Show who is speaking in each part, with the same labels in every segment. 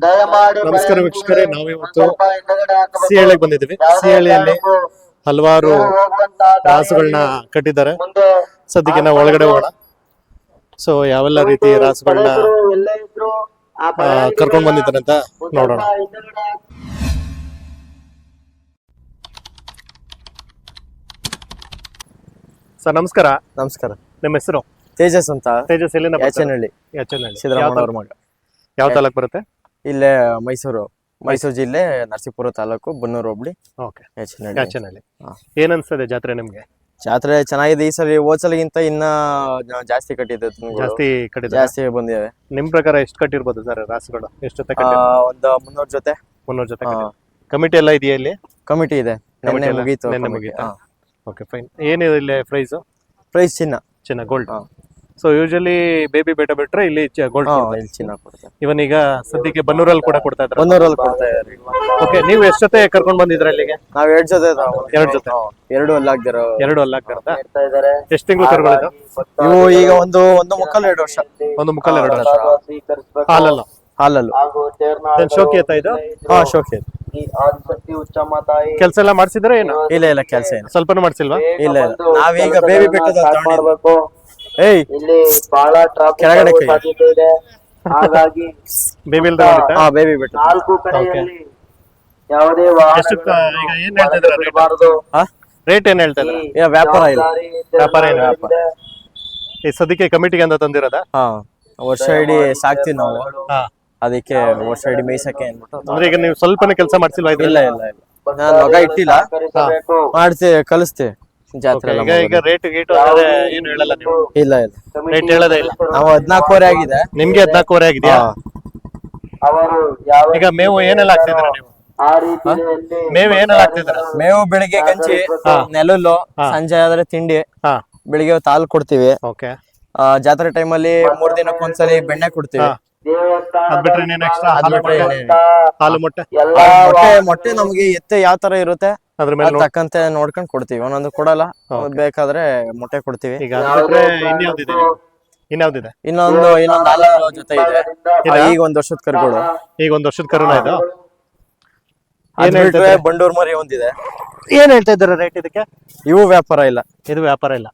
Speaker 1: ನಮಸ್ಕಾರ ವೀಕ್ಷಕರೇ, ನಾವಿವತ್ತು ಸಿಹಳ್ಳಿಗೆ ಬಂದಿದ್ದೀವಿ. ಸಿಹಳ್ಳಿಯಲ್ಲಿ ಹಲವಾರು ರಾಸುಗಳನ್ನ ಕಟ್ಟಿದ್ದಾರೆ. ಸದ್ಯಕ್ಕೆ ನಾವು ಒಳಗಡೆ ಹೋಗೋಣ. ಸೊ ಯಾವೆಲ್ಲ ರೀತಿ ರಾಸುಗಳನ್ನ ಕರ್ಕೊಂಡ್ ಬಂದಿದ್ದಾರೆ ಅಂತ ನೋಡೋಣ. ಸರ್ ನಮಸ್ಕಾರ.
Speaker 2: ನಮಸ್ಕಾರ.
Speaker 1: ನಿಮ್ಮ ಹೆಸರು?
Speaker 2: ತೇಜಸ್ ಅಂತ.
Speaker 1: ತೇಜಸ್ ಎಲ್ಲಿಂದ?
Speaker 2: ಯಾಚನಹಳ್ಳಿ. ಸಿದ್ದರಾಮಯ್ಯ ಅವ್ರ ಮಗ.
Speaker 1: ಯಾವ ತಾಲೂಕು ಬರುತ್ತೆ?
Speaker 2: ಇಲ್ಲೇ ಮೈಸೂರು ಜಿಲ್ಲೆ, ನರಸೀಪುರ ತಾಲೂಕು, ಬನ್ನೂರು ಹೋಬಳಿ.
Speaker 1: ಓಕೆ, ಯಾಚನಹಳ್ಳಿ. ಏನ್ ಅನ್ಸ್ತದೆ ಜಾತ್ರೆ ನಿಮ್ಗೆ?
Speaker 2: ಜಾತ್ರೆ ಚೆನ್ನಾಗಿದೆ. ಈ ಸಲ ಹೋದ್ಸಲಿಗಿಂತ ಇನ್ನ ಜಾಸ್ತಿ ಕಟ್ಟಿದೆ. ಜಾಸ್ತಿ ಬಂದಿವೆ.
Speaker 1: ನಿಮ್ ಪ್ರಕಾರ ಎಷ್ಟು ಕಟ್ಟಿರ್ಬೋದು ಸರ್ ರಾಸುಗಳು? ಎಷ್ಟು ಜೊತೆ?
Speaker 2: ಒಂದು 300 ಜೊತೆ.
Speaker 1: 300 ಜೊತೆ. ಕಮಿಟಿ ಎಲ್ಲ ಇದೆಯಾ ಇಲ್ಲಿ?
Speaker 2: ಕಮಿಟಿ ಇದೆ. ಮುಗೀತು.
Speaker 1: Okay, fine. ಏನಿದೆ ಇಲ್ಲಿ ಪ್ರೈಸ್?
Speaker 2: ಪ್ರೈಸ್ ಚಿನ್ನ ಗೋಲ್ಡ್.
Speaker 1: ಸೊ ಯೂಶಲಿ ಬೇಬಿ ಬೇಟ ಬಿಟ್ರೆ ಇಲ್ಲಿ ಗೋಲ್ಡ್
Speaker 2: ಚಿನ್ನ ಕೊಡ್ತಾರೆ.
Speaker 1: ಇವನ್ ಈಗ ಸದ್ಯಕ್ಕೆ ಬನ್ನೂರಲ್ಲಿ ಕೂಡ ಕೊಡ್ತಾ ಇದ್ದಾರೆ.
Speaker 2: ಬನ್ನೂರಲ್ಲಿ ಕೊಡ್ತಾ ಇದ್ದಾರೆ.
Speaker 1: ಓಕೆ, ನೀವು ಎಷ್ಟು ಜೊತೆ ಕರ್ಕೊಂಡ್ ಬಂದಿದ್ರ ಇಲ್ಲಿಗೆ?
Speaker 2: ನಾವ್ 2 ಜೊತೆ.
Speaker 1: 2 ಜೊತೆ.
Speaker 2: 2 ಅಲ್ಲಾಗ್ದಿರೋ.
Speaker 1: 2 ಅಲ್ಲಾಗ್ತಾರ. ಎಷ್ಟು ತಿಂಗಳು ಕರುಗಳು
Speaker 2: ಇವು? ಈಗ ಒಂದು ಮುಕ್ಕಾಲು 2 ವರ್ಷ.
Speaker 1: ಒಂದು ಮುಕ್ಕಾಲು 2 ವರ್ಷ. ಹಾಲಲ್ಲು. ಶೋಕಿ ಎತ್ತ ಇದು? ಶೋಕಿ. ಕೆಲಸ ಎಲ್ಲ ಮಾಡ್ಸಿದ್ರೆ ಏನು?
Speaker 2: ಇಲ್ಲ ಕೆಲಸ ಏನು
Speaker 1: ಸ್ವಲ್ಪನೂ ಮಾಡ್ಸಿಲ್ವಾ?
Speaker 2: ಇಲ್ಲ. ನಾವೀಗ ಬೇಬಿ ಬೆಟ್ಟದ ಕೆಳಗಡೆ
Speaker 1: ಬೇಬಿ
Speaker 2: ಬೇಬಿ ಬೆಟ್ಟ.
Speaker 1: ರೇಟ್ ಏನ್ ಹೇಳ್ತಾ ಇದ್ದಾರೆ?
Speaker 2: ವ್ಯಾಪಾರ ಇಲ್ಲ.
Speaker 1: ವ್ಯಾಪಾರ ಏನು? ಈ ಸದ್ಯಕ್ಕೆ ಕಮಿಟಿಗೆ ಅಂತ ತಂದಿರೋದ?
Speaker 2: ವರ್ಷ ಇಡೀ ಸಾಕ್ತಿವಿ ನಾವು. ಅದಕ್ಕೆ ವರ್ಷ ಇಡೀ ಮೇಯ್ಸಕ್ಕೆ ಅಂದ್ಬಿಟ್ಟು.
Speaker 1: ಅಂದ್ರೆ ಈಗ ನೀವು ಸ್ವಲ್ಪನೇ ಕೆಲಸ ಮಾಡ್ಸಿಲ್ವಾ?
Speaker 2: ಇಲ್ಲ ನಾನು ಮಗ ಇಟ್ಟಿಲ್ಲ, ಮಾಡ್ತೀವಿ, ಕಲಿಸ್ತೀವಿ ಜಾತ್ರೆ.
Speaker 1: ಈಗ ರೇಟ್ ಗೀಟು ಏನು ಹೇಳಲ್ಲ ನೀವು?
Speaker 2: ಇಲ್ಲ
Speaker 1: ರೇಟ್ ಹೇಳೋದೇ ಇಲ್ಲ.
Speaker 2: ನಾವು 14,000 ಆಗಿದೆ.
Speaker 1: ನಿಮ್ಗೆ 14,000 ಆಗಿದೆಯಾ? ಈಗ ಮೇವು ಏನೆಲ್ಲ ಹಾಕ್ತಿದ್ರ ನೀವು? ಮೇವು ಏನೆಲ್ಲ ಹಾಕ್ತಿದ್ರ?
Speaker 2: ಮೇವು ಬೆಳಿಗ್ಗೆ ಗಂಜಿ, ನೆಲುಲ್ಲು, ಸಂಜೆ ಆದ್ರೆ ತಿಂಡಿ, ಬೆಳಿಗ್ಗೆ ಹಾಲು ಕೊಡ್ತೀವಿ.
Speaker 1: ಓಕೆ.
Speaker 2: ಜಾತ್ರೆ ಟೈಮಲ್ಲಿ 3 ದಿನಕ್ಕೊಂದ್ಸಲಿ ಬೆಣ್ಣೆ ಕೊಡ್ತೀವಿ.
Speaker 1: ಅದ್ ಬಿಟ್ರೆ ನೀನು ಎಕ್ಸ್ಟ್ರಾ ಹಾಲು
Speaker 2: ಮೊಟ್ಟೆ ನಮ್ಗೆ ಎತ್ತೆ ಯಾವ ತರ ಇರುತ್ತೆ
Speaker 1: ಅದ್ರ ಮೇಲೆ
Speaker 2: ತಕ್ಕಂತೆ ನೋಡ್ಕೊಂಡ್ ಕೊಡ್ತೀವಿ. ಒಂದೊಂದು ಕೊಡಲ್ಲ, ಬೇಕಾದ್ರೆ ಮೊಟ್ಟೆ ಕೊಡ್ತೀವಿ.
Speaker 1: ಈಗ ಇನ್ಯಾವ್ದಿದೆ?
Speaker 2: ಇನ್ನೊಂದು ಹಾಲು ಜೊತೆ ಇದೆ. ಈಗ 1 ವರ್ಷದ ಕರುಗಳು.
Speaker 1: ಈಗ 1 ವರ್ಷದ ಕರುನ ಇದು?
Speaker 2: ಬಂಡೂರ್ ಮರಿ ಒಂದಿದೆ.
Speaker 1: ಏನ್ ಹೇಳ್ತಾ ಇದ್ದಾರೆ ರೇಟ್ ಇದಕ್ಕೆ?
Speaker 2: ಇವು ವ್ಯಾಪಾರ ಇಲ್ಲ.
Speaker 1: ಇದು ವ್ಯಾಪಾರ ಇಲ್ಲ.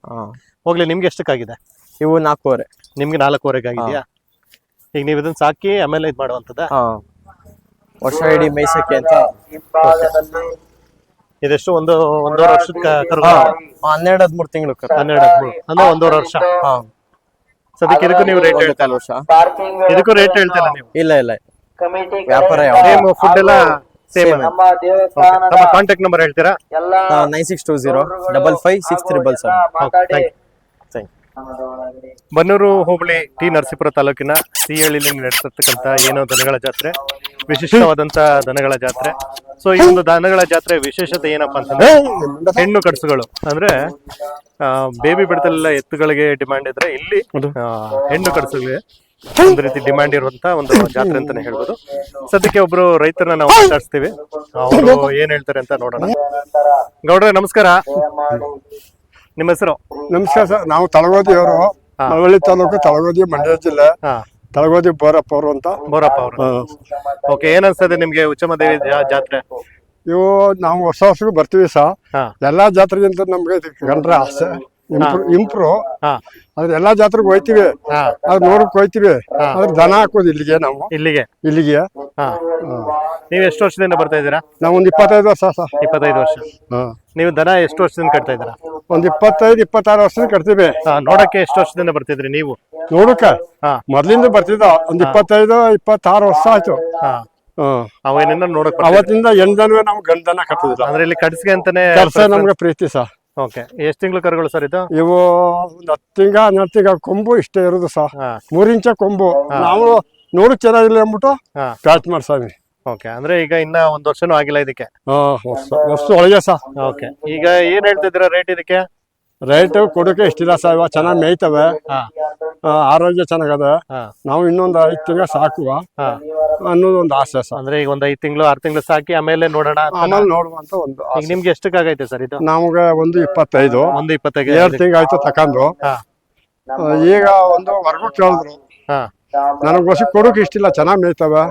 Speaker 1: ಹೋಗ್ಲಿ, ನಿಮ್ಗೆ ಎಷ್ಟಕ್ಕಾಗಿದೆ?
Speaker 2: ಇವು 4,500.
Speaker 1: ನಿಮ್ಗೆ 4,500 ಆಗಿದೆಯಾ? ಈಗ ನೀವು ಇದನ್ನ ಸಾಕಿ ಆಮೇಲೆ ಇದು ಮಾಡುವಂತದ?
Speaker 2: ವರ್ಷ ಇಡೀ ಮೇಯ್ಸಕ್ಕೆ ಅಂತ.
Speaker 1: ಇದೆಷ್ಟು? ಒಂದೂವರೆ ವರ್ಷದ ಕರು?
Speaker 2: 12-13 ತಿಂಗಳು.
Speaker 1: 12-13 ಅಂದ್ರೆ 1.5 ವರ್ಷ. ಸದ್ಯಕ್ಕೆ ಇದಕ್ಕೂ ನೀವು ರೇಟ್ ಹೇಳ್ತಾ?
Speaker 2: ವರ್ಷ
Speaker 1: ಇದಕ್ಕೂ ರೇಟ್ ಹೇಳ್ತಿಲ್ಲ ನೀವು?
Speaker 2: ಇಲ್ಲ ವ್ಯಾಪಾರ.
Speaker 1: ಫುಡ್ ಎಲ್ಲ ಸೇಮ್. ನಮ್ಮ ಕಾಂಟ್ಯಾಕ್ಟ್ ನಂಬರ್ ಹೇಳ್ತೀರಾ?
Speaker 2: 9620556377.
Speaker 1: ಬನ್ನೂರು ಹೋಬಳಿ ಟಿ ನರಸೀಪುರ ತಾಲೂಕಿನ ಸಿಹಳ್ಳಿಯಲ್ಲಿ ನಡೆಸತಕ್ಕಂತ ಏನೋ ದನಗಳ ಜಾತ್ರೆ, ವಿಶಿಷ್ಟವಾದಂತ ದನಗಳ ಜಾತ್ರೆ. ಸೊ ಈ ಒಂದು ದನಗಳ ಜಾತ್ರೆ ವಿಶೇಷತೆ ಏನಪ್ಪಾ ಅಂತಂದ್ರೆ ಹೆಣ್ಣು ಕಡಸುಗಳು. ಅಂದ್ರೆ ಬೇಬಿ ಬಿಡದಲ್ಲೆಲ್ಲ ಎತ್ತುಗಳಿಗೆ ಡಿಮ್ಯಾಂಡ್ ಇದ್ರೆ ಇಲ್ಲಿ ಹೆಣ್ಣು ಕಡಸುಗಳಿಗೆ ಒಂದು ರೀತಿ ಡಿಮ್ಯಾಂಡ್ ಇರುವಂತ ಒಂದು ಜಾತ್ರೆ ಅಂತಾನೆ ಹೇಳ್ಬೋದು. ಸದ್ಯಕ್ಕೆ ಒಬ್ರು ರೈತರನ್ನ ನಾವು ಮಾತಾಡ್ಸ್ತೀವಿ, ಅವರು ಏನ್ ಹೇಳ್ತಾರೆ ಅಂತ ನೋಡೋಣ. ಗೌಡ್ರೆ ನಮಸ್ಕಾರ. ನಿಮ್ಮ ಹೆಸರು?
Speaker 3: ನಮಸ್ಕಾರ ಸರ್, ನಾವು ತಳಗೋದಿಯವರು, ಮಳವಳ್ಳಿ ತಾಲೂಕು, ತಳಗೋದಿ, ಮಂಡ್ಯ ಜಿಲ್ಲೆ. ತಳಗೋದಿ ಬೋರಪ್ಪ ಅವರು ಅಂತ.
Speaker 1: ಬೋರಪ್ಪ ಅವರು. ಓಕೆ, ಏನ್ ಅನ್ಸ್ತದೆ ನಿಮ್ಗೆ ಉಚ್ಚಮದೇವಿ ಜಾತ್ರೆ?
Speaker 3: ಇವು ನಾವು ವರ್ಷಕ್ಕೂ ಬರ್ತೀವಿ ಸರ್. ಎಲ್ಲಾ ಜಾತ್ರೆಗಿಂತ ನಮ್ಗೆ ಕಂಡ್ರೆ ಆಸೆ ಇಂಪ್ರೂವ್. ಅದ್ರ ಎಲ್ಲಾ ಜಾತ್ರೆಗೆ ಹೋಯ್ತಿವಿ, ಅದ್ ನೋಡಕ್ ಹೋಯ್ತಿವಿ. ಅದ್ರ ದನ ಹಾಕೋದು ಇಲ್ಲಿಗೆ. ನಾವು ಇಲ್ಲಿಗೆ
Speaker 1: ನೀವು ಎಷ್ಟು ವರ್ಷದಿಂದ ಬರ್ತಾ ಇದ್ದೀರಾ?
Speaker 3: ನಾವು ಒಂದು 25 ವರ್ಷ ಸರ್.
Speaker 1: 25 ವರ್ಷ. ನೀವು ದನ ಎಷ್ಟು ವರ್ಷದಿಂದ ಕಟ್ತಾ ಇದ್ದೀರಾ?
Speaker 3: ಒಂದು 25-26 ವರ್ಷದಿಂದ ಕಟ್ತೀವಿ.
Speaker 1: ನೋಡಕ್ಕೆ ಎಷ್ಟು ವರ್ಷದಿಂದ ಬರ್ತಿದ್ರಿ ನೀವು?
Speaker 3: ನೋಡಕ್ಕ ಮೊದ್ಲಿಂದ ಬರ್ತಿದ್ದ. ಒಂದು 25-26 ವರ್ಷ ಆಯ್ತು.
Speaker 1: ಅವೇನಿಂದ ನೋಡಕ್
Speaker 3: ಅವತ್ತಿಂದ ಹೆಣ್ದನ ನಾವು ಗಂಡನ ಕಟ್ಟುದಿಲ್ಲ.
Speaker 1: ಅಂದ್ರೆ ಇಲ್ಲಿ ಕಟ್ಸ್ಗೆ ಅಂತಾನೆ
Speaker 3: ನಮ್ಗೆ ಪ್ರೀತಿ ಸರ್.
Speaker 1: ಓಕೆ, ಎಷ್ಟು ತಿಂಗಳು ಕರುಗಳು ಸರ್ ಇದು?
Speaker 3: ಇವು ಒಂದು 10 ತಿಂಗಳ 12 ತಿಂಗಳ ಕೊಂಬು ಇಷ್ಟೇ ಇರುದು ಸರ್. 3 ಇಂಚ ಕೊಂಬು. ನಾವು ನೋಡಕ್ ಚೆನ್ನಾಗಿಲ್ಲ ಅಂದ್ಬಿಟ್ಟು ಪ್ಯಾಚ್ ಮಾಡ್ಸಾವಿ.
Speaker 1: ಓಕೆ, ಅಂದ್ರೆ ಈಗ ಇನ್ನ 1 ವರ್ಷನೂ ಆಗಿಲ್ಲ ಇದಕ್ಕೆ?
Speaker 3: ವರ್ಷ ಒಳಗೆ ಸರ್.
Speaker 1: ಓಕೆ, ಈಗ ಏನ್ ಹೇಳ್ತಿದ್ದೀರಾ ರೇಟ್ ಇದಕ್ಕೆ?
Speaker 3: ರೇಟ್ ಕೊಡೋಕೆ ಇಷ್ಟಿಲ್ಲ ಸರ್. ಇವಾಗ ಚೆನ್ನಾಗಿ ಮೇಯ್ತವೆ, ಆರೋಗ್ಯ ಚೆನ್ನಾಗದ. ನಾವು ಇನ್ನೊಂದು 5 ತಿಂಗಳ ಸಾಕುವ ಅನ್ನೋದು ಒಂದು ಆಸೆ ಸರ್.
Speaker 1: ಅಂದ್ರೆ ಈಗ ಒಂದು 5 ತಿಂಗಳು 6 ತಿಂಗಳು ಸಾಕಿ ಆಮೇಲೆ ನೋಡೋಣ,
Speaker 3: ಆಮೇಲೆ ನೋಡುವಂತ ಒಂದು.
Speaker 1: ಈಗ ನಿಮ್ಗೆ ಎಷ್ಟಕ್ಕಾಗೈತೆ ಸರ್ ಇದು?
Speaker 3: ನಮ್ಗೆ 1.25.
Speaker 1: 1.25.
Speaker 3: 2 ತಿಂಗಳು ಆಯ್ತು ತಕೊಂಡ್ರು. ಈಗ ಒಂದು ವರ್ಗ ಕೇಳಿದ್ರು, ನನಗೆ ಹೊಸ ಕೊಡೋಕೆ ಇಷ್ಟಿಲ್ಲ, ಚೆನ್ನಾಗಿ ಮೇಯ್ತವೆ,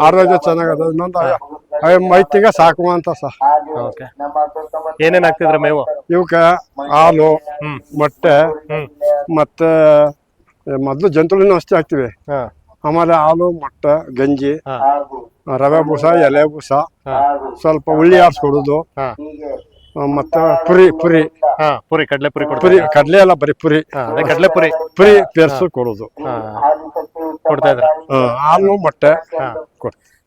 Speaker 3: ಆರೋಗ್ಯ ಚೆನ್ನಾಗದ. ಇನ್ನೊಂದು 5 ತಿಂಗಳು ಸಾಕು ಅಂತ ಸರ್.
Speaker 1: ಓಕೆ. ಏನೇನ್ ಹಾಕ್ತಿದ್ರ ಮೇವು?
Speaker 3: ಇವಕ್ಕೆ ಹಾಲು, ಮೊಟ್ಟೆ, ಮತ್ತೆ ಮೊದಲು ಜಂತುಳಿನೂ ಅಷ್ಟೇ ಹಾಕ್ತಿವಿ. ಆಮೇಲೆ ಹಾಲು, ಮೊಟ್ಟೆ, ಗಂಜಿ, ರವೆ ಬೂಸ, ಎಲೆ ಬೂಸ, ಸ್ವಲ್ಪ ಉಳ್ಳಿ ಆರಿಸ್ಕೊಡೋದು, ಮತ್ತೆ ಪುರಿ
Speaker 1: ಪುರಿ ಕಡಲೆ ಪುರಿ
Speaker 3: ಕಡಲೆ ಎಲ್ಲ ಬರೀ ಪುರಿ,
Speaker 1: ಕಡಲೆ ಪುರಿ
Speaker 3: ಪೇರ್ಸು ಕೊಡೋದು.
Speaker 1: ಕೊಡ್ತಾ ಇದ್ರ?
Speaker 3: ಹಾಲು, ಮೊಟ್ಟೆ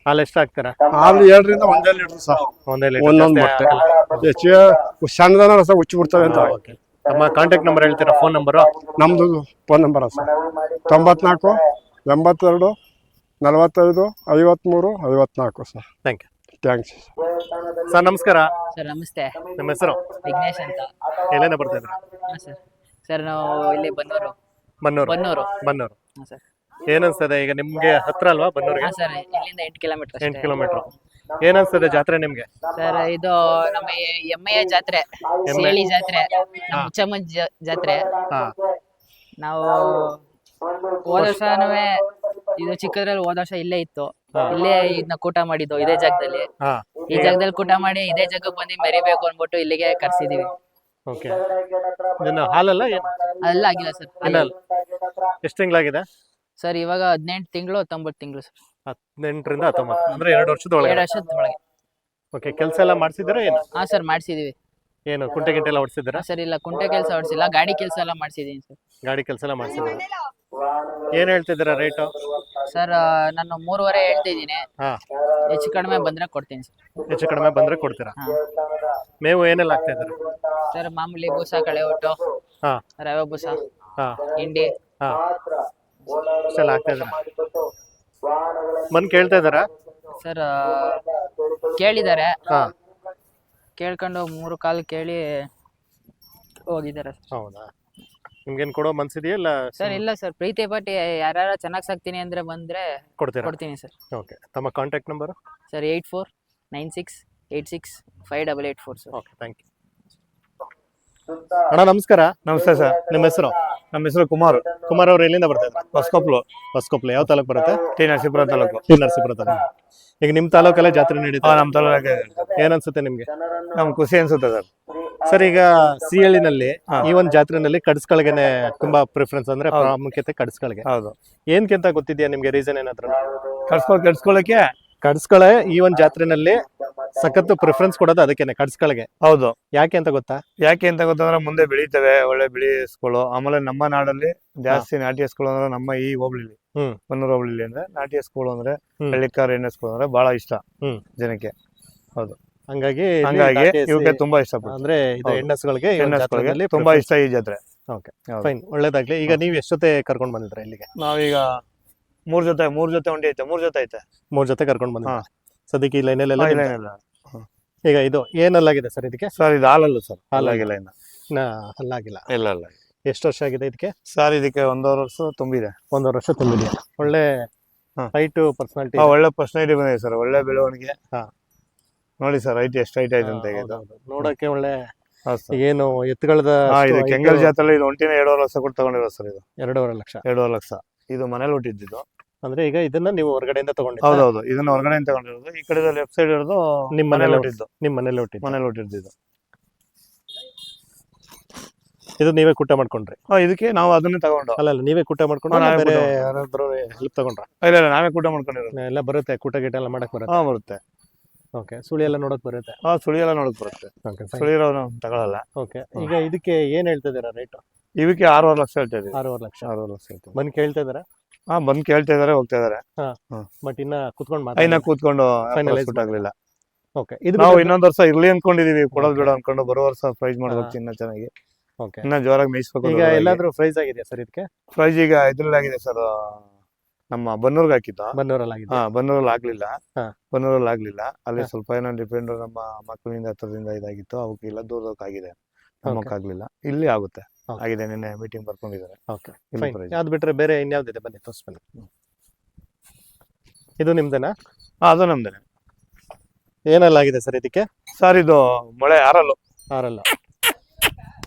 Speaker 1: ಹಾಲು ಎಷ್ಟು ಹಾಕ್ತಾರ?
Speaker 3: ಹಾಲು 2 ರಿಂದ 1 ಲೀಟರ್ ಸಹ, ಒಂದೊಂದು ಮೊಟ್ಟೆ. ಹೆಚ್ಚಿಗೆ ಸಣ್ಣದನ ರಸ ಹುಚ್ಚಿ ಬಿಡ್ತವೆ ಅಂತ.
Speaker 1: ನಮ್ಮ ಕಾಂಟ್ಯಾಕ್ಟ್ ನಂಬರ್ ಹೇಳ್ತೀರಾ? Phone number?
Speaker 3: ನಮ್ದು phone number sir 94 82 45 53 54 sir. Thanks
Speaker 1: sir. ನಮಸ್ಕಾರ
Speaker 4: ಸರ್. ನಮಸ್ತೆ.
Speaker 1: ನಿಮ್ಮ ಹೆಸರು?
Speaker 4: ವಿಘ್ನೇಶ್ ಅಂತ.
Speaker 1: ಎಲ್ಲಿಂದ ಬರ್ತಾ ಇದ್ರ?
Speaker 4: ಸರ್ ನಾವು ಇಲ್ಲಿ ಬನ್ನೂರು. ಸರ್.
Speaker 1: ಏನನ್ಸ್ತದೆ ಈಗ ನಿಮ್ಗೆ ಹತ್ರ ಅಲ್ವಾ ಬನ್ನೂರಿಗೆ?
Speaker 4: ಸರ್ ಇಲ್ಲಿಂದ 8 ಕಿಲೋಮೀಟರ್.
Speaker 1: 8 ಕಿಲೋಮೀಟರ್. ಏನನ್ಸ್ತದೆ ಜಾತ್ರೆ ನಿಮ್ಗೆ?
Speaker 4: ಸರ್ ಇದು ನಮ್ಮ ಎಮ್ಮೆಯ ಜಾತ್ರೆ, ಸೇಳಿ ಜಾತ್ರೆ, ನಮ್ಮ ಮುಚ್ಚಮ್ಮನ ಜಾತ್ರೆ. ನಾವು ಹೋದ ವರ್ಷನೂ ಇದು ಚಿಕ್ಕದ್ರಲ್ಲಿ ಹೋದ ವರ್ಷ ಇಲ್ಲೇ ಇತ್ತು, ಇಲ್ಲೇ ಇದನ್ನ ಕೂಟ ಮಾಡಿದ್ದು ಇದೇ ಜಾಗದಲ್ಲಿ. ಈ ಜಾಗದಲ್ಲಿ ಕೂಟ ಮಾಡಿ ಇದೇ ಜಾಗಕ್ಕೆ ಬಂದು ಮೆರಿಬೇಕು ಅನ್ಬಿಟ್ಟು ಇಲ್ಲಿಗೆ ಕರ್ಸಿದೀವಿ.
Speaker 1: ಹಾಲಲ್ಲ
Speaker 4: ಅದೆಲ್ಲ ಆಗಿಲ್ಲ ಸರ್.
Speaker 1: ಎಷ್ಟು ತಿಂಗಳಾಗಿದೆ
Speaker 4: ಸರ್? ಇವಾಗ 18 ತಿಂಗಳು 19 ತಿಂಗಳು ಸರ್.
Speaker 1: 18 ರಿಂದ 19 ಅಂದ್ರೆ 2 ವರ್ಷದೊಳಗೆ.
Speaker 4: 2 ವರ್ಷದೊಳಗೆ.
Speaker 1: ಓಕೆ. ಕೆಲಸ ಎಲ್ಲ ಮಾಡ್ಸಿದ್ದೀರಾ ಏನು?
Speaker 4: ಸರ್ ಮಾಡ್ಸಿದೀವಿ.
Speaker 1: ಏನು ಕುಂಟೆ ಗಿಂಟೆ ಎಲ್ಲ ಹೊಡ್ಸಿದ್ದೀರಾ?
Speaker 4: ಸರ್ ಇಲ್ಲ, ಕುಂಟೆ ಕೆಲಸ ಹೊಡ್ಸಿಲ್ಲ, ಗಾಡಿ ಕೆಲಸ ಎಲ್ಲ ಮಾಡ್ಸಿದೀನಿ ಸರ್.
Speaker 1: ಗಾಡಿ ಕೆಲಸ ಎಲ್ಲ ಮಾಡ್ಸಿದ್ದೀರಾ? ಏನ್ ಹೇಳ್ತಿದ್ದೀರಾ ರೇಟು?
Speaker 4: ಸರ್ ನಾನು 3.5 ಹೇಳ್ತಿದ್ದೀನಿ. ಹೆಚ್ಚು ಕಡಿಮೆ ಬಂದ್ರೆ ಕೊಡ್ತೀನಿ ಸರ್.
Speaker 1: ಹೆಚ್ಚು ಕಡಿಮೆ ಬಂದ್ರೆ ಕೊಡ್ತೀರಾ? ಮೇವು ಏನೆಲ್ಲ ಹಾಕ್ತಾ ಇದ್ದೀರಾ?
Speaker 4: ಸರ್ ಮಾಮೂಲಿ ಬೂಸ, ಕಳೆ ಒಟ್ಟು, ರವೆ ಬೂಸ, ಹಿಂಡಿ
Speaker 1: ಇಷ್ಟೆಲ್ಲ ಹಾಕ್ತಾ ಇದ್ದೀರಾ? ಬಂದು ಕೇಳ್ತಾ ಇದ್ದಾರಾ?
Speaker 4: ಸರ್ ಕೇಳಿದ್ದಾರೆ, ಕೇಳ್ಕೊಂಡು 3 ಕಾಲು ಕೇಳಿ ಹೋಗಿದ್ದಾರೆ.
Speaker 1: ಹೌದಾ? ನಿಮ್ಗೇನ್ ಕೊಡೋ ಮನ್ಸಿದೆಯಾ? ಇಲ್ಲ
Speaker 4: ಸರ್ ಇಲ್ಲ ಸರ್, ಪ್ರೀತಿ ಪಟ್ಟು ಯಾರು ಚೆನ್ನಾಗಿ ಸಾಕ್ತೀನಿ ಅಂದ್ರೆ ಬಂದ್ರೆ ಕೊಡ್ತೀನಿ ಸರ್.
Speaker 1: ಓಕೆ. ತಮ್ಮ contact number?
Speaker 4: Sir 8496865884 sir.
Speaker 1: Okay, thank you. ಅಣ್ಣ ನಮಸ್ಕಾರ.
Speaker 5: ನಮಸ್ತೆ ಸರ್.
Speaker 1: ನಿಮ್ಮ ಹೆಸರು?
Speaker 5: ನಮ್ಮ ಹೆಸರು ಕುಮಾರ್.
Speaker 1: ಕುಮಾರ್ ಅವ್ರು ಎಲ್ಲಿಂದ ಬರ್ತಾ ಇದ್ದಾರೆ?
Speaker 5: ಹೊಸಕೊಪ್ಲು.
Speaker 1: ಯಾವ ತಾಲೂಕು ಬರುತ್ತೆ?
Speaker 5: ಟಿ ನರಸೀಪುರ ತಾಲೂಕು.
Speaker 1: ಈಗ ನಿಮ್ ತಾಲೂಕಲ್ಲೇ ಜಾತ್ರೆ ನಡೀತಾ?
Speaker 5: ನಮ್ಮ ತಾಲೂಕು.
Speaker 1: ಏನ್ ಅನ್ಸುತ್ತೆ ನಿಮ್ಗೆ?
Speaker 5: ನಮ್ಗೆ ಖುಷಿ ಅನ್ಸುತ್ತೆ ಸರ್.
Speaker 1: ಸರ್ ಈಗ ಸಿಹಳ್ಳಿನಲ್ಲಿ ಈ ಒಂದು ಜಾತ್ರೆನಲ್ಲಿ ಕಡ್ಸ್ಕಳ್ಗೆನೆ ತುಂಬಾ ಪ್ರಿಫರೆನ್ಸ್, ಅಂದ್ರೆ ಪ್ರಾಮುಖ್ಯತೆ ಕಡ್ಸ್ಕಳ್ಗೆ.
Speaker 5: ಹೌದು.
Speaker 1: ಏನ್ಕಿಂತ ಗೊತ್ತಿದ್ಯಾ ನಿಮ್ಗೆ? ರೀಸನ್ ಏನಾದ್ರು?
Speaker 5: ಕಡ್ಸ್ಕೊಳಕ್ಕೆ
Speaker 1: ಕಡ್ಸ್ಕಳೆ ಈ ಒಂದು ಜಾತ್ರೆನಲ್ಲಿ ಸಖತ್ತು ಪ್ರಿಫರೆನ್ಸ್ ಕೊಡೋದು ಅದಕ್ಕೇನೆ, ಕಡ್ಸ್ಕಳ್ಗೆ.
Speaker 5: ಹೌದು.
Speaker 1: ಯಾಕೆ ಅಂತ ಗೊತ್ತಾ?
Speaker 5: ಗೊತ್ತಂದ್ರೆ ಮುಂದೆ ಬೆಳೀತವೆ, ಒಳ್ಳೆ ಬಿಳಿ ಹಸುಗಳು. ಆಮೇಲೆ ನಮ್ಮ ನಾಡಲ್ಲಿ ಜಾಸ್ತಿ ನಾಟಿ ಹಸುಗಳು ಅಂದ್ರೆ ನಮ್ಮ ಈ ಹೋಬಳಿಲಿ, ಬನ್ನೂರು ಹೋಬಳಿಲಿ ಅಂದ್ರೆ ನಾಟಿ ಹಸುಗಳು ಅಂದ್ರೆ ಹಳ್ಳಿಕಾರ ಎಣ್ಣೆ ಹಸುಗಳು ಅಂದ್ರೆ ಬಹಳ ಇಷ್ಟ ಜನಕ್ಕೆ. ಹೌದು.
Speaker 1: ಹಂಗಾಗಿ
Speaker 5: ಇವಕ್ಕೆ ತುಂಬಾ ಇಷ್ಟ.
Speaker 1: ಅಂದ್ರೆ ಇದು ಹೆಣ್ಣಸುಗಳಿಗೆ
Speaker 5: ತುಂಬಾ ಇಷ್ಟ ಈ ಜಾತ್ರೆ.
Speaker 1: ಓಕೆ, ಫೈನ್, ಒಳ್ಳೇದಾಗ್ಲಿ. ಈಗ ನೀವು ಎಷ್ಟು ಜೊತೆ ಕರ್ಕೊಂಡ್ ಬಂದಿದ್ರೆ ಇಲ್ಲಿಗೆ?
Speaker 5: ನಾವೀಗ 3 ಜೊತೆ ಒಂಡಿ ಐತೆ. 3 ಜೊತೆ ಐತೆ.
Speaker 1: 3 ಜೊತೆ ಕರ್ಕೊಂಡ್ ಬಂದಿದ್ದೆ ಸದ್ಯಕ್ಕೆ. ಈ ಲೈನಲ್ಲೆಲ್ಲ ಈಗ ಇದು ಏನಲ್ಲಾಗಿದೆ ಸರ್ ಇದಕ್ಕೆ?
Speaker 5: ಸರ್ ಇದು ಹಾಲಲ್ಲ ಸರ್, ಹಾಲಾಗಿಲ್ಲ ಇನ್ನ.
Speaker 1: ಹಲ್ಲಾಗಿಲ್ಲ?
Speaker 5: ಇಲ್ಲ.
Speaker 1: ಎಷ್ಟು ವರ್ಷ ಆಗಿದೆ ಇದಕ್ಕೆ?
Speaker 5: ಸರ್ ಇದಕ್ಕೆ 1.5 ವರ್ಷ ತುಂಬಿದೆ.
Speaker 1: 1.5 ವರ್ಷ ತುಂಬಿದೆ. ಒಳ್ಳೆ ಹೈಟ್, ಪರ್ಸನಾಲಿಟಿ,
Speaker 5: ಒಳ್ಳೆ ಪರ್ಸನಾಲಿಟಿ ಬಂದಿದೆ ಸರ್. ಒಳ್ಳೆ ಬೆಳವಣಿಗೆ. ನೋಡಿ ಸರ್ ಹೈಟ್ ಎಷ್ಟು ಹೈಟ್ ಆಯ್ತು ಅಂತ.
Speaker 1: ನೋಡಕ್ಕೆ ಒಳ್ಳೆ ಏನು ಎತ್ತುಗಳದ.
Speaker 5: ಇದು ಕೆಂಗಲ್ ಜಾತ್ರೆ ಇದು ಒಂಟಿನ 2.5 ಲಕ್ಷ ಕೊಟ್ಟು ತಗೊಂಡಿರೋ ಸರ್. ಇದು
Speaker 1: 2.5 ಲಕ್ಷ.
Speaker 5: 2.5 ಲಕ್ಷ. ಇದು ಮನೇಲಿ ಹುಟ್ಟಿದ್ದು.
Speaker 1: ಅಂದ್ರೆ ಈಗ ಇದನ್ನ ನೀವು ಹೊರಗಡೆಯಿಂದ ತಗೊಂಡಿ?
Speaker 5: ಹೌದೌದು, ಇದನ್ನ ಹೊರಗಡೆಯಿಂದ ತಗೊಂಡಿರೋದು. ಈ ಕಡೆ ಲೆಫ್ಟ್ ಸೈಡ್ ಇರೋದು
Speaker 1: ನಿಮ್ಮ ಮನೇಲಿ ಹುಟ್ಟಿದ್ದು. ಮನೇಲಿ
Speaker 5: ಹುಟ್ಟಿದ್ದು.
Speaker 1: ಇದು ನೀವೇ ಕೂಟ ಮಾಡ್ಕೊಂಡ್ರಿ?
Speaker 5: ಇದಕ್ಕೆ ನಾವು ಅದನ್ನೇ ತಗೊಂಡು.
Speaker 1: ಅಲ್ಲ, ನೀವೇ ಕೂಟ ಮಾಡ್ಕೊಂಡು ಬೇರೆ ಯಾರಾದ್ರೂ ಹೆಲ್ಪ್ ತಗೊಂಡ್ರ?
Speaker 5: ಇಲ್ಲ, ನಾವೇ ಕೂಟ ಮಾಡ್ಕೊಂಡಿರೋದು.
Speaker 1: ಎಲ್ಲ ಬರುತ್ತೆ, ಕೂಟ ಗೀಟ ಎಲ್ಲ ಮಾಡಕ್ ಬರುತ್ತೆ?
Speaker 5: ಬರುತ್ತೆ.
Speaker 1: ಓಕೆ. ಸುಳಿ ಎಲ್ಲ ನೋಡಕ್ ಬರುತ್ತೆ?
Speaker 5: ಸುಳಿ ಎಲ್ಲ ನೋಡಕ್ ಬರುತ್ತೆ. ಸುಳಿ ತಗೊಳಲ್ಲ.
Speaker 1: ಓಕೆ. ಈಗ ಇದಕ್ಕೆ ಏನ್ ಹೇಳ್ತಾ ಇದೀರಾ ರೇಟ್?
Speaker 5: ಇವಕ್ಕೆ 6.5 ಲಕ್ಷ ಹೇಳ್ತಾ ಇದೀವಿ.
Speaker 1: 6.5 ಲಕ್ಷ ಹೇಳ್ತೀವಿ. ಬಂದ್ ಕೇಳ್ತಾ ಇದಾರೆ?
Speaker 5: ಬಂದ್ ಕೇಳ್ತಾ ಇದಾರೆ, ಹೋಗ್ತಾ ಇದಾರೆ.
Speaker 1: ಬಟ್ ಇನ್ನ ಕೂತ್ಕೊಂಡು
Speaker 5: ಫೈನಲೈಸ್ ಆಗ್ಲಿಲ್ಲ.
Speaker 1: ಓಕೆ.
Speaker 5: ನಾವು ಇನ್ನೊಂದ್ ವರ್ಷ ಇರ್ಲಿ ಅನ್ಕೊಂಡಿದೀವಿ, ಕೊಡೋದ್ ಬೇಡ ಅನ್ಕೊಂಡು. ಬರೋ ವರ್ಷ ಪ್ರೈಸ್ ಮಾಡ್ಬೇಕು ಇನ್ನ ಚೆನ್ನಾಗಿ.
Speaker 1: ಓಕೆ.
Speaker 5: ಇನ್ನ ಜೋರಾಗಿ ಮೇಯಿಸ್ಬೇಕು.
Speaker 1: ಈಗ ಎಲ್ಲಾದ್ರೂ ಪ್ರೈಸ್ ಆಗಿದೆಯಾ ಸರ್ ಇದಕ್ಕೆ?
Speaker 5: ಪ್ರೈಸ್ ಈಗ ಇದ್ರಲ್ಲಿ ಆಗಿದೆ ಸರ್, ನಮ್ಮ ಬನ್ನೂರ್ಗೆ ಹಾಕಿದ್ದು.
Speaker 1: ಬನ್ನೂರಲ್ಲಿ
Speaker 5: ಬನ್ನೂರಲ್ಲಿ ಆಗ್ಲಿಲ್ಲ. ಅಲ್ಲಿ ಸ್ವಲ್ಪ ಏನೋ ಡಿಪೆಂಡ್, ನಮ್ಮ ಮಕ್ಕಳಿಂದ ಹತ್ರದಿಂದ ಇದಾಗಿತ್ತು. ಅವಕ್ಕೆ ಇಲ್ಲ, ದೂರದಕ್ಕೆ ಆಗಿದೆ, ನಮ್ಮಕ್ಕಾಗ್ಲಿಲ್ಲ. ಇಲ್ಲಿ ಆಗುತ್ತೆ, ಆಗಿದೆ. ನಿನ್ನೆ ಮೀಟಿಂಗ್ ಬರ್ಕೊಂಡಿದ್ದಾರೆ.
Speaker 1: ಅದ್ ಬಿಟ್ರೆ ಬೇರೆ ಇನ್ಯಾವ್ದಿದೆ? ಬನ್ನಿ ತೋರಿಸ್ಬನ್ನಿ. ಇದು ನಿಮ್ದೇನಾ?
Speaker 5: ಅದು ನಮ್ದೇನೆ.
Speaker 1: ಏನೆಲ್ಲ ಆಗಿದೆ ಸರ್ ಇದಕ್ಕೆ?
Speaker 5: ಸರ್ ಇದು ಮೊಳೆ ಆರಲ್ಲು.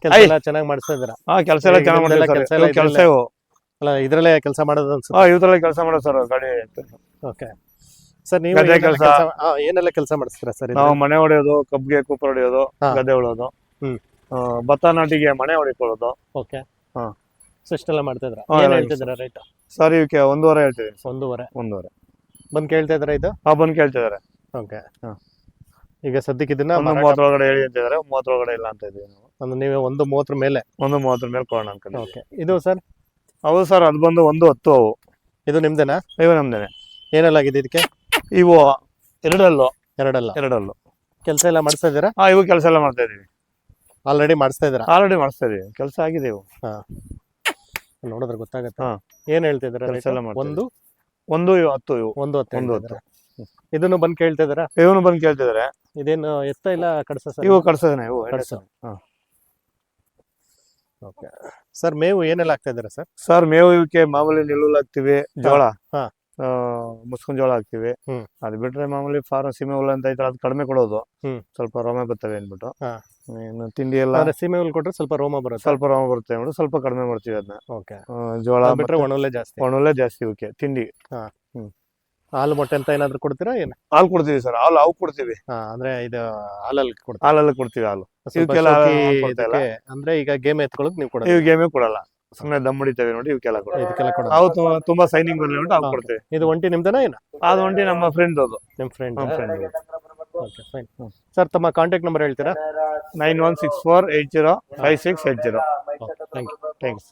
Speaker 1: ಕೆಲಸ ಎಲ್ಲ ಚೆನ್ನಾಗಿ ಮಾಡಿಸ್ತಾ ಇದ್ದೀರಾ?
Speaker 5: ಕೆಲಸ ಎಲ್ಲ ಚೆನ್ನಾಗಿ ಮಾಡ್ತಾರೆ. ಕೆಲಸ
Speaker 1: ಅಲ್ಲ ಇದ್ರಲ್ಲೇ ಕೆಲಸ ಮಾಡೋದು ಅನ್ಸುತ್ತೆ.
Speaker 5: ಇವ್ರಲ್ಲಿ ಕೆಲಸ ಮಾಡೋ ಸರ್ ಗಾಡಿ.
Speaker 1: ಓಕೆ ಸರ್, ನೀವು
Speaker 5: ಗದ್ದೆ
Speaker 1: ಏನೆಲ್ಲ
Speaker 5: ಕೆಲ್ಸ.
Speaker 1: ಏನೆಲ್ಲ ಕೆಲಸ ಮಾಡಿಸ್ತೀರಾ ಸರ್?
Speaker 5: ನಾವು ಮನೆ ಹೊಡೆಯೋದು, ಕಬ್ಬಿಗೆ ಕೂಪರ್ ಹೊಡೆಯೋದು,
Speaker 1: ಹಾ.
Speaker 5: ಗದ್ದೆ ಉಳೋದು,
Speaker 1: ಹ್ಮ್.
Speaker 5: ಭತ್ತ ನಾಟಿಗೆ ಮನೆ ಹೊಡಿಕೊಳ್ಳೋದು.
Speaker 1: ಓಕೆ.
Speaker 5: ಹಾ.
Speaker 1: ಸೊ ಇಷ್ಟೆಲ್ಲ ಮಾಡ್ತಿದ್ರ?
Speaker 5: ಹಾ,
Speaker 1: ಏನ್
Speaker 5: ಎಲ್ಲ
Speaker 1: ಹೇಳ್ತಿದ್ದೀರಾ ರೇಟ್?
Speaker 5: ಸರ್ ಇವಕ್ಕೆ 1.5 ಹೇಳ್ತೀವಿ.
Speaker 1: 1.5
Speaker 5: 1.5
Speaker 1: ಬಂದ್ ಕೇಳ್ತಾ ಇದ್ರ ಇದು?
Speaker 5: ಬಂದು ಕೇಳ್ತಿದಾರೆ.
Speaker 1: ಓಕೆ.
Speaker 5: ಹಾ.
Speaker 1: ಈಗ ಸದ್ಯಕ್ಕೆ ಇದನ್ನ
Speaker 5: 1.30 ಒಳಗಡೆ ಹೇಳಿ ಅಂತಿದ್ದಾರೆ. 30 ಒಳಗಡೆ ಇಲ್ಲ ಅಂತ ಇದೀವಿ ನಾವು.
Speaker 1: ಒಂದು ನೀವು 1.30 ಮೇಲೆ.
Speaker 5: 1.30 ಮೇಲೆ ಕೊಡೋಣ ಅನ್ಕೊಂಡು.
Speaker 1: ಓಕೆ. ಇದು ಸರ್?
Speaker 5: ಹೌದು ಸರ್, ಅದು ಬಂದು 1.10 ಅವು.
Speaker 1: ಇದು ನಿಮ್ದೇನಾ?
Speaker 5: ಇವು ನಮ್ದೇನೆ.
Speaker 1: ಏನೆಲ್ಲ ಆಗಿದೆ ಇದಕ್ಕೆ?
Speaker 5: ಇವು ಎರಡಲ್ಲು.
Speaker 1: ಎರಡಲ್ಲು ಕೆಲಸ ಎಲ್ಲ ಮಾಡಿಸ್ತಾ ಇದ್ದೀರಾ?
Speaker 5: ಇವು ಕೆಲಸ ಎಲ್ಲ ಮಾಡ್ತಾ ಇದೀವಿ.
Speaker 1: ಆಲ್ರೆಡಿ ಮಾಡಿಸ್ತಾ ಇದ್ದೀರಾ?
Speaker 5: ಆಲ್ರೆಡಿ ಮಾಡಿಸ್ತಾ ಇದೀವಿ, ಕೆಲಸ ಆಗಿದೆ ಇವು.
Speaker 1: ನೋಡಿದ್ರೆ ಗೊತ್ತಾಗತ್ತೆ.
Speaker 5: ಹಾ.
Speaker 1: ಏನ್ ಹೇಳ್ತಿದ್ದೀರಾ?
Speaker 5: ಕೆಲ್ಸ ಎಲ್ಲ ಮಾಡ್ತಾ
Speaker 1: ಒಂದು
Speaker 5: ಇವು 10 ಇವು.
Speaker 1: 1.10 ಇದನ್ನು ಬಂದ್ ಕೇಳ್ತಾ ಇದ್ದೀರಾ?
Speaker 5: ಇವನು ಬಂದು ಕೇಳ್ತಿದಾರೆ.
Speaker 1: ಇದೇನು ಎತ್ತ ಇಲ್ಲ ಕಡಸ ಸರ್?
Speaker 5: ಇವು ಕಡ್ಸೋದೇನೆ ಇವು.
Speaker 1: ಕಡ್ಸ.
Speaker 5: ಹಾ.
Speaker 1: ಓಕೆ ಸರ್, ಮೇವು ಏನೆಲ್ಲ ಹಾಕ್ತಾ ಇದ್ದೀರಾ ಸರ್?
Speaker 5: ಸರ್ ಮೇವು ಇವಕ್ಕೆ ಮಾಮೂಲಿ ನೆಲ್ಲುಲ್ ಹಾಕ್ತಿವಿ, ಜೋಳ,
Speaker 1: ಹಾ.
Speaker 5: ಮುಸ್ಕಿನ ಜೋಳ ಹಾಕ್ತಿವಿ.
Speaker 1: ಹ್ಮ್.
Speaker 5: ಅದು ಬಿಟ್ರೆ ಮಾಮೂಲಿ ಫಾರಂ ಸೀಮೆ ಹುಲ್ಲು ಅಂತ ಐತಲ್ಲ, ಅದು ಕಡಿಮೆ ಕೊಡೋದು.
Speaker 1: ಹ್ಮ್.
Speaker 5: ಸ್ವಲ್ಪ ರೋಮ ಬರ್ತವೆ ಅಂದ್ಬಿಟ್ಟು.
Speaker 1: ಹಾ.
Speaker 5: ಇನ್ನು ತಿಂಡಿ ಎಲ್ಲ
Speaker 1: ಅಂದ್ರೆ ಸೀಮೆ ಹುಲ್ ಕೊಟ್ರೆ ಸ್ವಲ್ಪ ರೋಮ ಬರುತ್ತೆ.
Speaker 5: ಸ್ವಲ್ಪ ರೋಮ ಬರುತ್ತೆ ಅಂದ್ಬಿಟ್ಟು ಸ್ವಲ್ಪ ಕಡಿಮೆ ಮಾಡ್ತೀವಿ ಅದನ್ನ.
Speaker 1: ಓಕೆ.
Speaker 5: ಜೋಳ
Speaker 1: ಅದು ಬಿಟ್ರೆ ಒಣಹುಲ್ಲೇ ಜಾಸ್ತಿ.
Speaker 5: ಒಣಹುಲ್ಲೇ ಜಾಸ್ತಿ ಇವಕ್ಕೆ ತಿಂಡಿ.
Speaker 1: ಹಾಲು ಮೊಟ್ಟೆ ಅಂತ ಏನಾದ್ರು ಕೊಡ್ತೀರಾ? ಏನು
Speaker 5: ಹಾಲು ಕೊಡ್ತೀವಿ ಸರ್, ಹಾಲು ಕೊಡ್ತೀವಿ.
Speaker 1: ಅಂದ್ರೆ ಇದು ಹಾಲಲ್ಲಿ ಕೊಡ್ತೀರಾ?
Speaker 5: ಹಾಲೆಲ್ಲ ಕೊಡ್ತೀವಿ ಹಾಲು.
Speaker 1: ಸ್ವಲ್ಪ
Speaker 5: ಇವಕ್ಕೆಲ್ಲ
Speaker 1: ಶೋಕಿ
Speaker 5: ಹಾಲು ಕೊಡ್ತಾ ಇಲ್ಲ.
Speaker 1: ಇದಕ್ಕೆ ಅಂದ್ರೆ ಈಗ ಗೇಮ್ ಎತ್ಕೊಳ್ಳೋಕೆ ನೀವು ಕೊಡೋದು?
Speaker 5: ಇವ್ ಗೇಮೇ ಕೊಡಲ್ಲ, ಸುಮ್ಮನೆ ದಮ್ ಹೊಡಿತೇವೆ ನೋಡಿ, ಇವಕ್ಕೆಲ್ಲ ಕೊಡೋದು.
Speaker 1: ಇದಕ್ಕೆಲ್ಲ ಕೊಡೋದು.
Speaker 5: ಅವು ತುಂಬಾ ಸೈನಿಂಗ್ ಬರ್ಲಿ ಅಂತ ಅವು ಕೊಡ್ತೀವಿ.
Speaker 1: ಇದು ಒಂಟಿ ನಿಮ್ದೇನಾ ಏನು?
Speaker 5: ಅದು ಒಂಟಿ ನಮ್ಮ ಫ್ರೆಂಡ್ ಅದು.
Speaker 1: ನಿಮ್ಮ ಫ್ರೆಂಡ್?
Speaker 5: ನಮ್ಮ ಫ್ರೆಂಡ್.
Speaker 1: Okay fine. ಸರ್ ತಮ್ಮ ಕಾಂಟ್ಯಾಕ್ಟ್ ನಂಬರ್ ಹೇಳ್ತೀರಾ?
Speaker 5: 9164805680.
Speaker 1: Thank you.
Speaker 5: ಥ್ಯಾಂಕ್ಸ್.